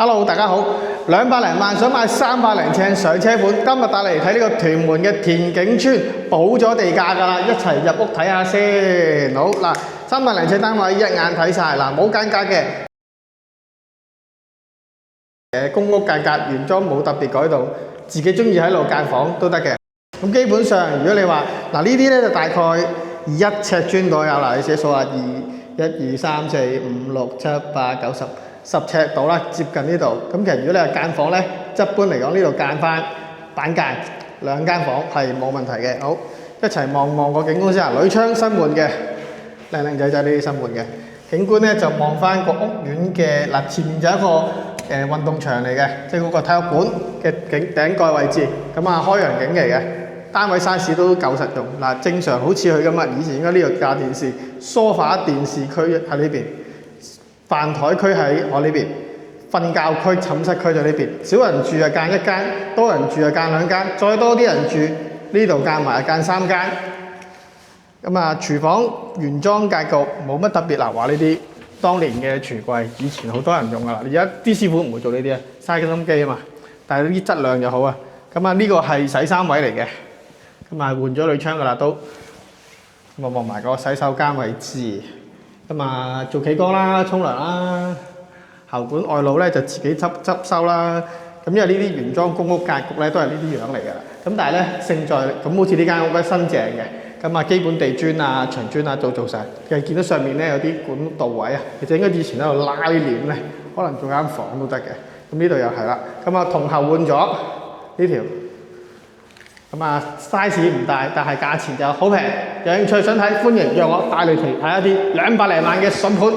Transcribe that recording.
Hello， 大家好，200零萬想買300零尺上車盤，今日帶嚟睇呢個屯門嘅田景村補咗地價㗎啦，一齊入屋睇下先。好嗱，300零尺單位一眼睇晒，嗱冇間隔嘅，公屋間隔原裝冇特別改動，自己中意喺度間房都得嘅。咁基本上如果你話嗱呢啲咧就大概1尺磚左右啦，你自己數下1、2、3、4、5、6、7、8、9、10尺度啦，接近呢度。咁其實如果你係間房咧，一般嚟講呢度間翻板間2間房係冇問題嘅。好，一齊望望個景觀先啊！鋁窗新換嘅，靚靚仔仔呢啲新換嘅。景觀咧就望翻個屋苑嘅嗱，前面就一個運動場嚟嘅，即係嗰個體育館嘅頂蓋位置。咁啊開揚景嚟嘅，單位 size 都夠實用。嗱，正常好似佢咁啊，以前應該呢度架電視、梳化電視區喺呢邊。飯台區喺我呢邊，瞓覺區、寢室區就呢邊。少人住就間1間，多人住就間2間，再多啲人住呢度間埋間3間。咁啊，廚房原裝格局冇乜特別啦，話呢啲當年嘅廚櫃，以前好多人用噶啦。而家啲師傅唔會做呢啲啊，嘥心機啊嘛。但係呢啲質量就好啊。咁啊，呢個係洗衫位嚟嘅，咁啊換咗鋁窗噶啦都。咁啊望埋個洗手間位置。咁啊，做企缸啦、沖涼啦，喉管外露咧就自己執收啦。咁因為呢啲原裝公屋格局咧都係呢啲樣嚟㗎啦。咁但係咧勝在咁好似呢間屋咧新淨嘅，咁啊基本地磚啊、牆磚啊做晒。其實見到上面咧有啲管道位啊，其實應該以前喺度拉簾咧，可能做間房都得嘅。咁呢度又係啦。咁啊同後換咗呢條。咁啊 size 唔大，但係價錢就好平。有興趣想睇，歡迎讓我帶你睇一啲200零萬嘅筍盤。